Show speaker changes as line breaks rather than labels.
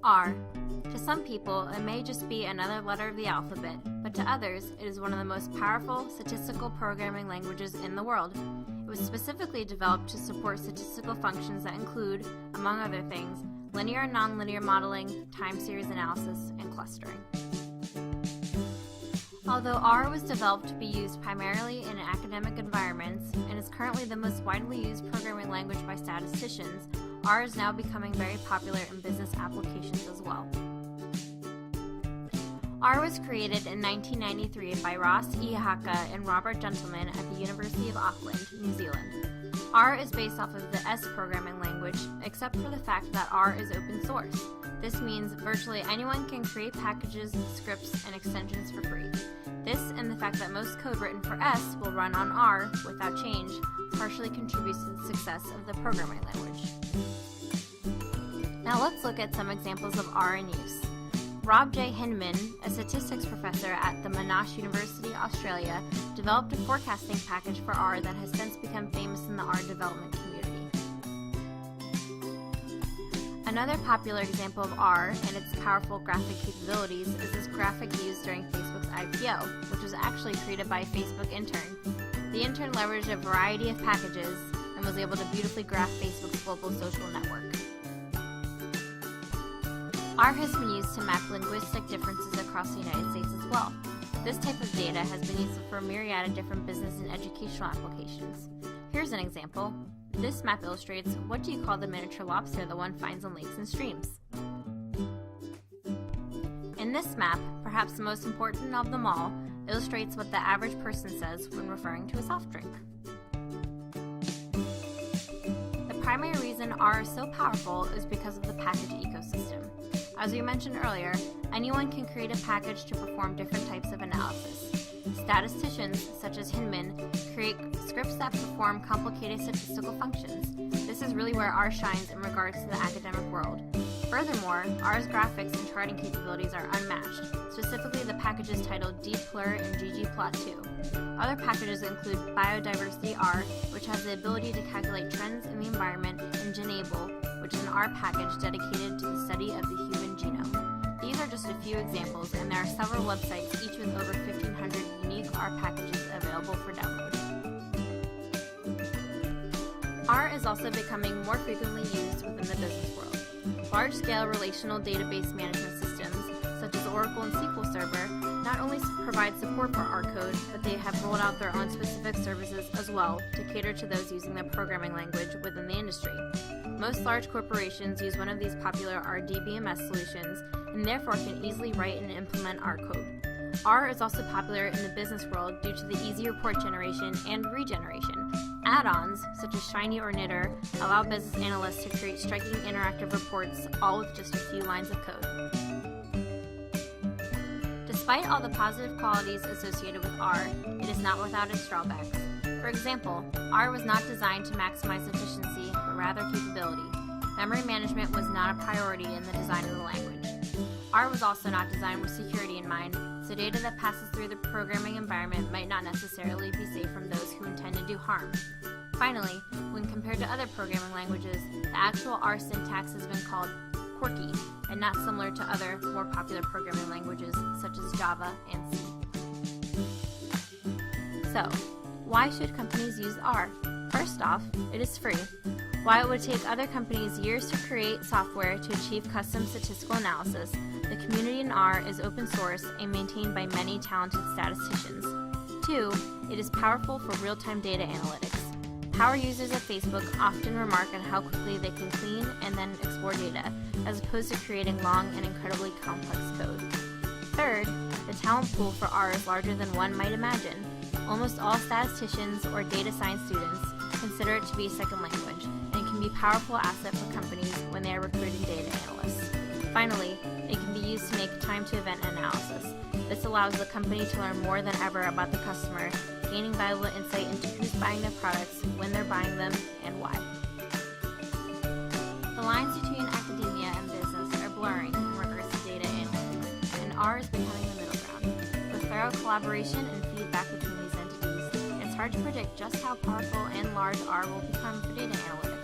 R. To some people, it may just be another letter of the alphabet, but to others, it is one of the most powerful statistical programming languages in the world. It was specifically developed to support statistical functions that include, among other things, linear and nonlinear modeling, time series analysis, and clustering. Although R was developed to be used primarily in academic environments and is currently the most widely used programming language by statisticians, R is now becoming very popular in business applications as well. R was created in 1993 by Ross E. Haka and Robert Gentleman at the University of Auckland, New Zealand. R is based off of the S programming language, except for the fact that R is open source. This means virtually anyone can create packages, scripts, and extensions for free. This and the fact that most code written for S will run on R without change partially contributes to the success of the programming language. Now let's look at some examples of R in use. Rob J. Hinman, a statistics professor at the Monash University, Australia, developed a forecasting package for R that has since become famous in the R development community. Another popular example of R and its powerful graphic capabilities is this graphic used during Facebook's IPO, which was actually created by a Facebook intern. The intern leveraged a variety of packages and was able to beautifully graph Facebook's global social network. R has been used to map linguistic differences across the United States as well. This type of data has been used for a myriad of different business and educational applications. Here's an example. This map illustrates what do you call the miniature lobster that one finds in lakes and streams. In this map, perhaps the most important of them all, illustrates what the average person says when referring to a soft drink. The primary reason R is so powerful is because of the package ecosystem. As we mentioned earlier, anyone can create a package to perform different types of analysis. Statisticians, such as Hinman, create scripts that perform complicated statistical functions. This is really where R shines in regards to the academic world. Furthermore, R's graphics and charting capabilities are unmatched, specifically the packages titled dplur and ggplot2. Other packages include Biodiversity R, which has the ability to calculate trends in the environment, and Genable, which is an R package dedicated to the study of the human genome. These are just a few examples, and there are several websites, each with over 1,500 unique R packages available for download. R is also becoming more frequently used within the business world. Large-scale relational database management systems, such as Oracle and SQL Server, not only provide support for R code, but they have rolled out their own specific services as well to cater to those using the programming language within the industry. Most large corporations use one of these popular RDBMS solutions and therefore can easily write and implement R code. R is also popular in the business world due to the easy report generation and regeneration. Add-ons, such as Shiny or Knitter, allow business analysts to create striking interactive reports, all with just a few lines of code. Despite all the positive qualities associated with R, it is not without its drawbacks. For example, R was not designed to maximize efficiency, but rather capability. Memory management was not a priority in the design of the language. R was also not designed with security in mind, so data that passes through the programming environment might not necessarily be safe from those who intend to do harm. Finally, when compared to other programming languages, the actual R syntax has been called quirky and not similar to other, more popular programming languages such as Java and C. So, why should companies use R? First off, it is free. While it would take other companies years to create software to achieve custom statistical analysis, the community in R is open source and maintained by many talented statisticians. 2, it is powerful for real-time data analytics. Power users of Facebook often remark on how quickly they can clean and then explore data, as opposed to creating long and incredibly complex code. Third, the talent pool for R is larger than one might imagine. Almost all statisticians or data science students consider it to be a second language, and can be a powerful asset for companies when they are recruiting data analysts. Finally, it can be used to make time-to-event analysis. This allows the company to learn more than ever about the customer, gaining valuable insight into who's buying their products, when they're buying them, and why. The lines between academia and business are blurring in regards to data analytics, and R is becoming the middle ground. With thorough collaboration and feedback between these entities, it's hard to predict just how powerful and large R will become for data analytics.